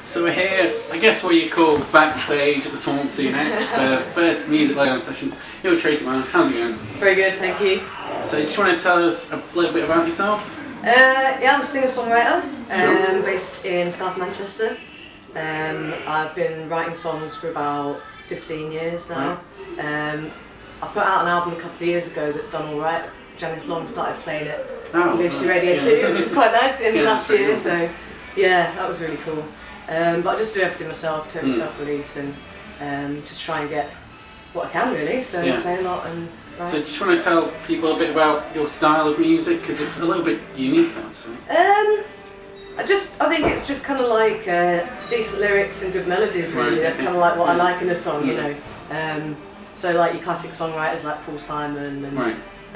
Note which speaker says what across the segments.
Speaker 1: So we're here, I guess what you call backstage at the Swamp 2 next for first music laydown sessions. You're Tracey Browne, how's it going?
Speaker 2: Very good, thank you.
Speaker 1: So do you want to tell us a little bit about yourself?
Speaker 2: Yeah, I'm a singer-songwriter,
Speaker 1: Sure.
Speaker 2: based in South Manchester. I've been writing songs for about 15 years now.
Speaker 1: Right.
Speaker 2: I put out an album a couple of years ago that's done alright. Janice Long started playing it
Speaker 1: Oh,
Speaker 2: on BBC
Speaker 1: nice.
Speaker 2: Radio 2, which was quite nice at the end of last
Speaker 1: that's
Speaker 2: year,
Speaker 1: cool.
Speaker 2: so yeah, that was really cool. But I just do everything myself, totally self-release, and just try and get what I can really, so play a lot and write.
Speaker 1: So just want to tell people a bit about your style of music, because it's a little bit unique, I'd say.
Speaker 2: I think it's just kind of like decent lyrics and good melodies really.
Speaker 1: Right,
Speaker 2: That's kind of like what I like in a song, you know. So like your classic songwriters like Paul Simon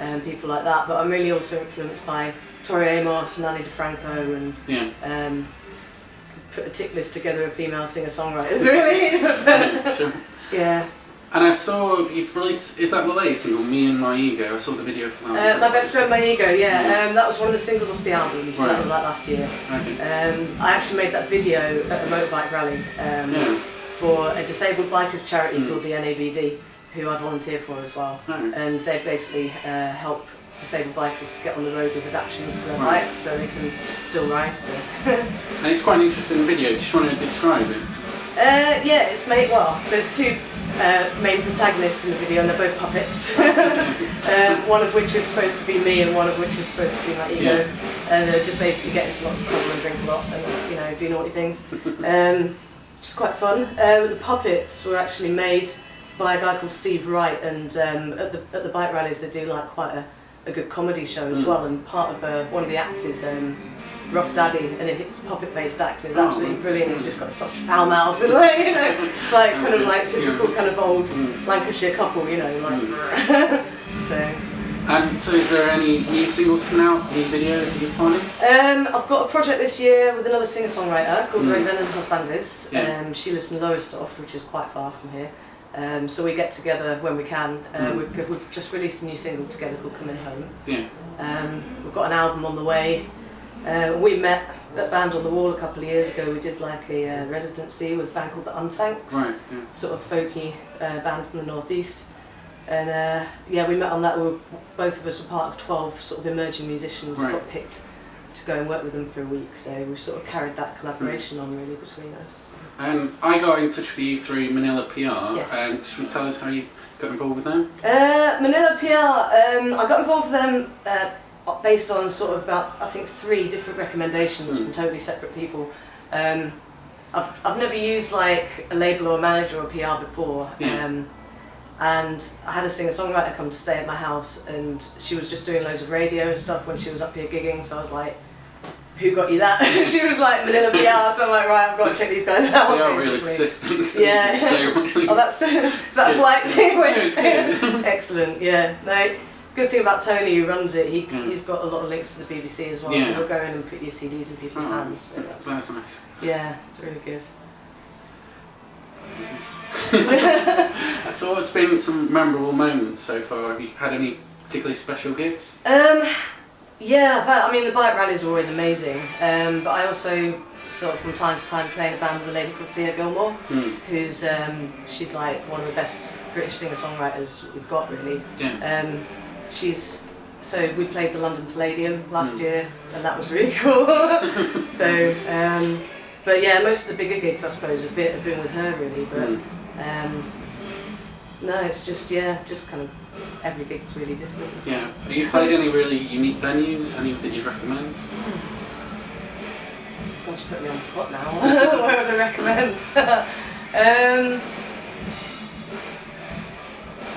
Speaker 2: and people like that. But I'm really also influenced by Tori Amos and Annie DeFranco and put a tick list together of female singer-songwriters really.
Speaker 1: Sure.
Speaker 2: Yeah.
Speaker 1: And I saw you've released, is that the latest single, Me and My Ego? I saw the video for that.
Speaker 2: My Best Friend, My Ego, that was one of the singles off the album, so that was like last year.
Speaker 1: Okay.
Speaker 2: I actually made that video at a motorbike rally for a disabled bikers charity called the NABD, who I volunteer for as well. And they basically help disabled bikers to get on the road with adaptations to their bikes so they can still ride. So.
Speaker 1: And it's quite an interesting video, do you just want to describe it?
Speaker 2: Yeah, it's made, well, there's two main protagonists in the video and they're both puppets. One of which is supposed to be me and one of which is supposed to be my ego. And just basically get into lots of trouble and drink a lot and, you know, do naughty things. Which is quite fun. The puppets were actually made by a guy called Steve Wright, and at the bike rallies they do like quite a good comedy show as well, and part of one of the acts is Rough Daddy, and it's puppet-based acting. It's absolutely brilliant. He's just got such a foul mouth, and like, you know, it's like kind of like typical kind of old Lancashire couple, you know, like. So
Speaker 1: is there any new singles coming out, new videos that you're planning?
Speaker 2: I've got a project this year with another singer-songwriter called Raven and Husbandis. She lives in Lowestoft, which is quite far from here. So we get together when we can. We've just released a new single together called Coming Home. We've got an album on the way. We met at Band on the Wall a couple of years ago. We did like a residency with a band called The Unthanks, sort of folky band from the northeast. And we met on that. Both of us were part of 12 sort of emerging musicians who got picked to go and work with them for a week. So we've sort of carried that collaboration on really between us.
Speaker 1: I got in touch with you through Manila PR,
Speaker 2: Yes.
Speaker 1: and just want to tell us how you got involved with them?
Speaker 2: Manila PR, I got involved with them based on sort of about, I think, 3 different recommendations from totally separate people. I've never used like a label or a manager or a PR before, and I had a singer-songwriter come to stay at my house, and she was just doing loads of radio and stuff when she was up here gigging, so I was like, who got you that? She was like, Manila PR, so I'm like, right, I've got to check these guys out.
Speaker 1: They are
Speaker 2: basically.
Speaker 1: really persistent. So
Speaker 2: Yeah.
Speaker 1: oh,
Speaker 2: that's is that a polite thing?
Speaker 1: No, it's good.
Speaker 2: Excellent, yeah. No, good thing about Tony who runs it, he's got a lot of links to the BBC as well, so we'll go in and put your CDs in people's hands. So
Speaker 1: that's nice.
Speaker 2: Yeah, it's really good.
Speaker 1: So what's been some memorable moments so far? Have you had any particularly special gigs?
Speaker 2: Yeah, I mean the bike rallies are always amazing, but I also sort of from time to time play in a band with a lady called Thea Gilmore, who's she's like one of the best British singer-songwriters we've got really. So we played the London Palladium last year, and that was really cool. But yeah, most of the bigger gigs I suppose have been with her really, but no, it's just kind of every gig's really different.
Speaker 1: Yeah. Have you played any really unique venues? Any that you'd recommend?
Speaker 2: God, you put me on the spot now. What would I recommend? I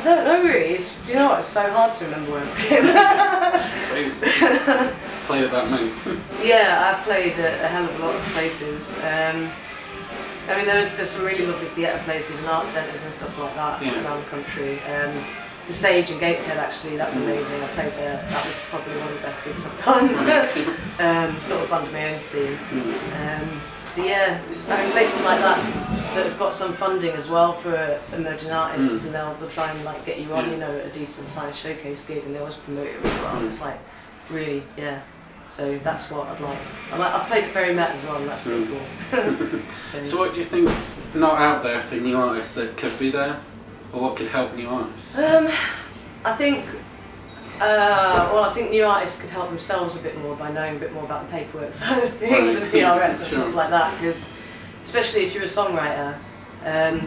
Speaker 2: don't know really. Do you know what? It's so hard to remember where I've been.
Speaker 1: Played at that many.
Speaker 2: Yeah, I've played a hell of a lot of places. I mean, there's some really lovely theatre places and art centres and stuff like that around the country. The Sage in Gateshead, actually, that's amazing. I played there. That was probably one of the best gigs I've done. Sort of under my own steam. So yeah, I mean, places like that have got some funding as well for emerging artists, and they'll try and like get you on, you know, at a decent sized showcase gig, and they always promote it really well. It's like really, So that's what I'd like. I've played at Berry Met as well, and that's pretty cool.
Speaker 1: So what do you think not out there for new artists that could be there, or what could help new artists?
Speaker 2: I think. I think new artists could help themselves a bit more by knowing a bit more about the paperwork side of things and PRS and stuff like that. Because especially if you're a songwriter,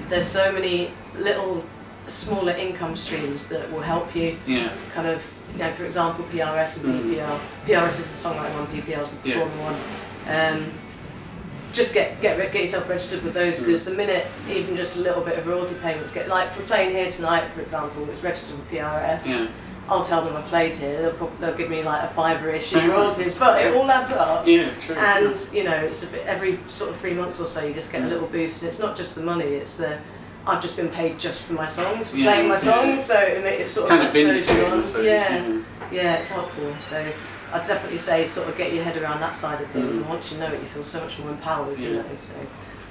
Speaker 2: there's so many little smaller income streams that will help you.
Speaker 1: Yeah.
Speaker 2: Kind of, for example, PRS and PPR. PRS is the songwriting one, PPR is the performing one. Just get yourself registered with those, because the minute even just a little bit of royalty payments get, like for playing here tonight, for example, it's registered with PRS.
Speaker 1: Yeah.
Speaker 2: I'll tell them I played here. They'll give me like a $5-ish in royalties, but it all adds up.
Speaker 1: Yeah, true.
Speaker 2: And it's a bit, every sort of 3 months or so you just get a little boost, and it's not just the money; it's the I've just been paid just for my songs, for playing my songs, so it's sort of
Speaker 1: kind of
Speaker 2: exposure on.
Speaker 1: I suppose,
Speaker 2: yeah, it's helpful. So I'd definitely say sort of get your head around that side of things, and once you know it, you feel so much more empowered. You know.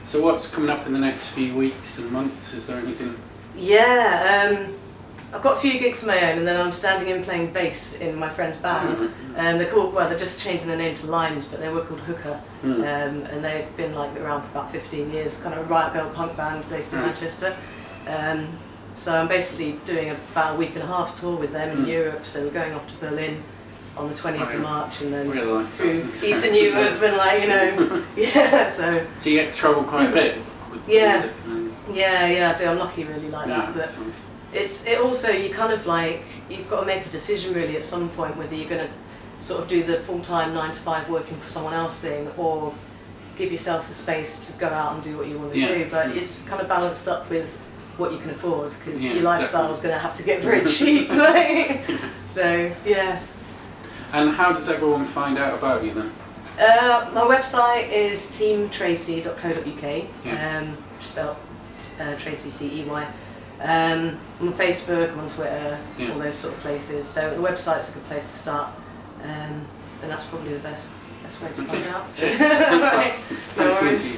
Speaker 1: So what's coming up in the next few weeks and months? Is there anything?
Speaker 2: Yeah. I've got a few gigs of my own, and then I'm standing in playing bass in my friend's band. They're called, they're just changing the name to Lines, but they were called Hooker. And they've been around for about 15 years, kind of a riot girl punk band based in Manchester. So I'm basically doing about a week and a half's tour with them in Europe. So we're going off to Berlin on the 20th of March, and then through Eastern Europe, and So
Speaker 1: you get to travel quite a bit with music.
Speaker 2: Yeah, I do. I'm lucky really like that. But it also, you kind of you've got to make a decision really at some point whether you're going to sort of do the full-time 9-to-5 working for someone else thing, or give yourself the space to go out and do what you want to do. But it's kind of balanced up with what you can afford, because your lifestyle is going to have to get very cheap. So yeah.
Speaker 1: And how does everyone find out about you then?
Speaker 2: My website is teamtracey.co.uk. Spelled Tracey CEY. I'm on Facebook, I'm on Twitter, all those sort of places. So the website's a good place to start, and that's probably the best way to find out.
Speaker 1: Cheers. Thanks.
Speaker 2: No worries.